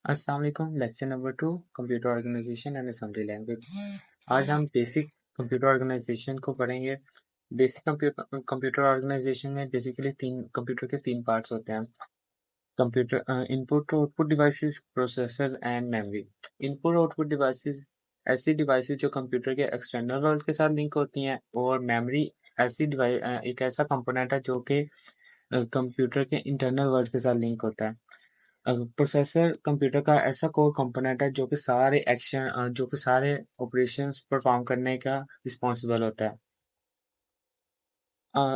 अस्सलाम वालेकुम। Lecture number 2, computer organisation and assembly language. आज हम बेसिक कंप्यूटर ऑर्गेनाइजेशन को पढ़ेंगे। बेसिक कंप्यूटर ऑर्गेनाइजेशन में बेसिकली कंप्यूटर के तीन पार्ट्स होते हैं। Computer input output devices, processor and memory. Input output devices ऐसी डिवाइसेस जो कंप्यूटर के एक्सटर्नल वर्ल्ड के साथ लिंक होती हैं, और मेमोरी ऐसी एक ऐसा कंपोनेंट है जो कि कंप्यूटर के इंटरनल वर्ल्ड के साथ लिंक होता है। प्रोसेसर कंप्यूटर का ऐसा कोर कंपोनेंट है जो कि सारे ऑपरेशंस परफॉर्म करने का रिस्पॉन्सिबल होता है।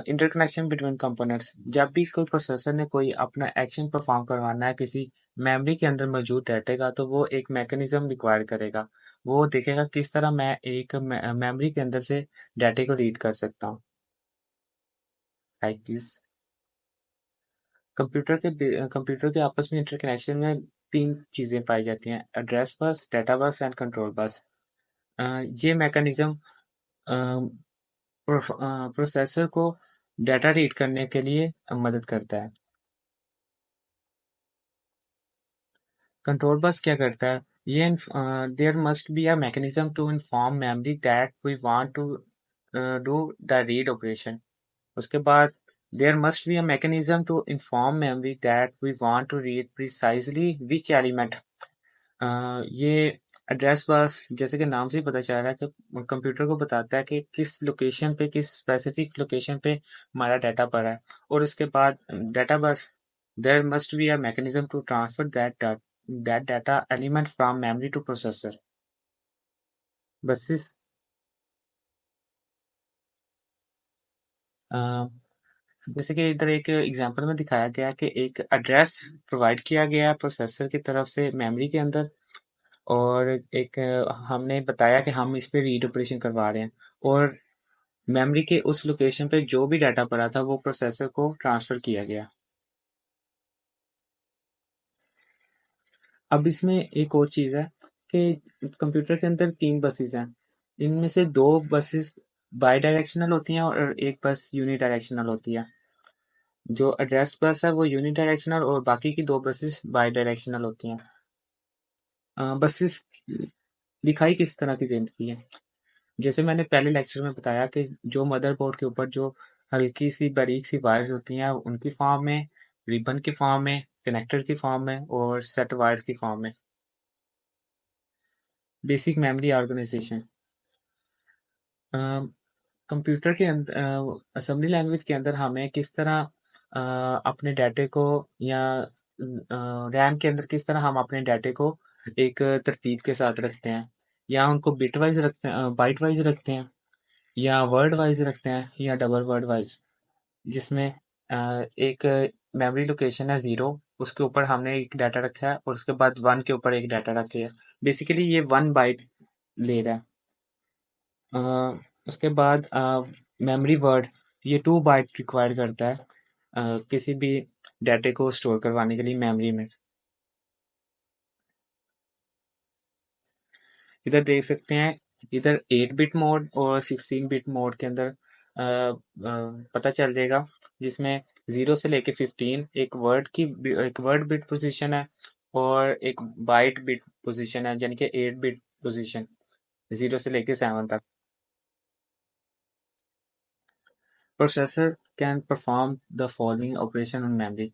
इंटरकनेक्शन बिटवीन कंपोनेंट्स, जब भी कोई प्रोसेसर ने कोई अपना एक्शन परफॉर्म करवाना है किसी मेमोरी के अंदर मौजूद डाटे का, तो वो एक मैकेनिज्म रिक्वायर करेगा। वो देखेगा किस तरह मैं एक मेमोरी के अंदर से डाटे को रीड कर सकता हूँ, लाइक दिस। कंप्यूटर के आपस में इंटरकनेक्शन में तीन चीज़ें पाई जाती हैं: address bus, data bus and control bus. ये मैकेनिज्म प्रोसेसर को डाटा रीड करने के लिए मदद करता है। कंट्रोल बस क्या करता है? ये there must be a mechanism to inform memory that we want to do the read operation. उसके बाद there must be a mechanism to inform memory that we want to read precisely which element. ये address bus, जैसे कि नाम से ही पता चल रहा है कि कंप्यूटर को बताता है कि किस लोकेशन पे, किस स्पेसिफिक लोकेशन पे हमारा डाटा पड़ा है। और उसके बाद data bus, there must be a mechanism to transfer that data element from memory to processor. Bus जैसे कि इधर एक एग्जांपल में दिखाया गया है कि एक एड्रेस प्रोवाइड किया गया है प्रोसेसर की तरफ से मेमोरी के अंदर, और एक हमने बताया कि हम इस पे रीड ऑपरेशन करवा रहे हैं, और मेमोरी के उस लोकेशन पे जो भी डाटा पड़ा था वो प्रोसेसर को ट्रांसफर किया गया। अब इसमें एक और चीज़ है कि कंप्यूटर के अंदर तीन बसेस हैं। इनमें से दो बसेस बाई डायरेक्शनल होती हैं और एक बस यूनी डायरेक्शनल होती है। जो एड्रेस बस है वो यूनी डायरेक्शनल, और बाकी की दो बसेस बाई डायरेक्शनल होती हैं। बसेस दिखाई किस तरह की देती है? जैसे मैंने पहले लेक्चर में बताया कि जो मदरबोर्ड के ऊपर जो हल्की सी बारीक सी वायर्स होती हैं, उनकी फॉर्म में, रिबन की फॉर्म में, कनेक्टर की फॉर्म में और सेट वायर्स की फॉर्म में। Basic memory organisation. कंप्यूटर के अंदर असेंबली लैंग्वेज के अंदर हमें किस तरह अपने डाटे को, या रैम के अंदर किस तरह हम अपने डाटे को एक तरतीब के साथ रखते हैं, या उनको बिट वाइज रखते हैं, बाइट वाइज रखते हैं, या वर्ड वाइज रखते हैं, या डबल वर्ड वाइज। जिसमें एक मेमोरी लोकेशन है 0, उसके ऊपर हमने एक डाटा रखा है, और उसके बाद 1 के ऊपर एक डाटा रख लिया। बेसिकली ये 1 बाइट ले रहा है। अ, उसके बाद मेमोरी वर्ड, ये 2 बाइट रिक्वायर करता है किसी भी डाटे को स्टोर करवाने के लिए मेमोरी में। इधर देख सकते हैं, इधर 8 बिट मोड और 16 बिट मोड के अंदर पता चल जाएगा, जिसमें 0 से लेके 15 एक वर्ड बिट पोजीशन है, और एक बाइट बिट पोजीशन है, यानी कि 8 बिट पोजीशन 0 से लेके 7 तक। Processor can perform the following operation on memory.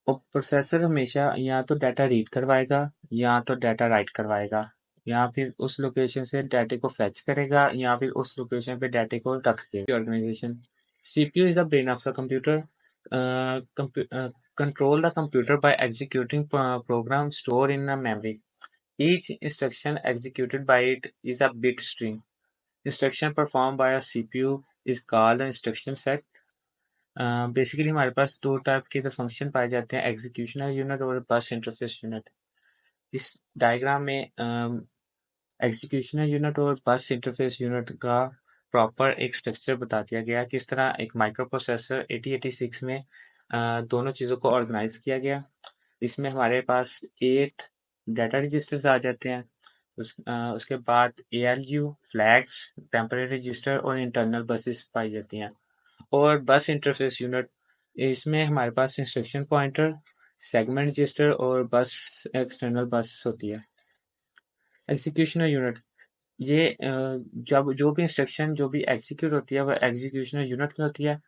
और प्रोसेसर हमेशा या तो डाटा रीड करवाएगा, या तो डाटा राइट करवाएगा, या फिर उस लोकेशन से डाटे को फेच करेगा, या फिर उस लोकेशन पे डाटे को रख देगा। Organisation. CPU is the brain of the computer. Control the computer by executing program stored in a memory. Each instruction executed by it is a bit stream. Instruction performed by a CPU is called the instruction set. Basically हमारे पास दो type के इधर function पाए जाते हैं: executional unit और बस interface unit. इस डायग्राम में एग्जीक्यूशनल यूनिट और बस इंटरफेस यूनिट का प्रॉपर एक स्ट्रक्चर बता दिया गया, किस तरह एक माइक्रो प्रोसेसर 8086 में दोनों चीज़ों को ऑर्गेनाइज किया गया। इसमें हमारे पास 8 डाटा रजिस्टर्स आ जाते हैं। उसके बाद ALU, फ्लैग्स, टेम्परेरी रजिस्टर और इंटरनल बसेस पाई जाती हैं। और बस इंटरफेस यूनिट, इसमें हमारे पास इंस्ट्रक्शन पॉइंटर, सेगमेंट रजिस्टर और बस एक्सटर्नल बस होती है। एग्जीक्यूशनल यूनिट ये जब जो भी इंस्ट्रक्शन जो भी एग्जीक्यूट होती है वह एग्जीक्यूशनल यूनिट में होती है।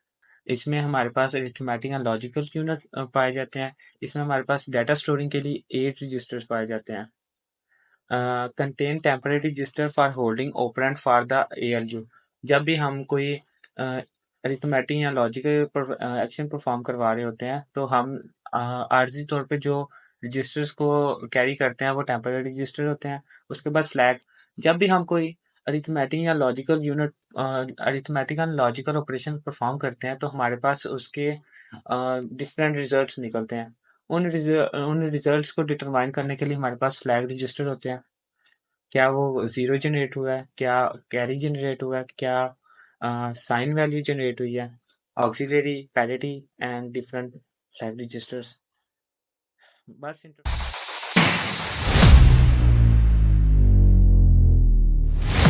इसमें हमारे पास अरिथमेटिक एंड लॉजिकल यूनिट पाए जाते हैं। इसमें हमारे पास डाटा स्टोरिंग के लिए 8 रजिस्टर्स पाए जाते हैं। Contain temporary register for holding operand for the ALU। जब भी हम कोई अरिथमेटिक या लॉजिकल एक्शन परफॉर्म करवा रहे होते हैं तो हम आर्जी तौर पे जो रजिस्टर्स को कैरी करते हैं वो टेम्परेरी रजिस्टर होते हैं। उसके बाद फ्लैग, जब भी हम कोई अरिथमेटिक या logical unit arithmetic and logical operation perform करते हैं तो हमारे पास उसके डिफरेंट रिजल्ट्स निकलते हैं। उन रिजल्ट्स को डिटरमाइन करने के लिए हमारे पास फ्लैग रजिस्टर होते हैं। क्या वो ज़ीरो जनरेट हुआ है, क्या कैरी जनरेट हुआ है, क्या साइन वैल्यू जनरेट हुई है, auxiliary, parity and different flag registers. बस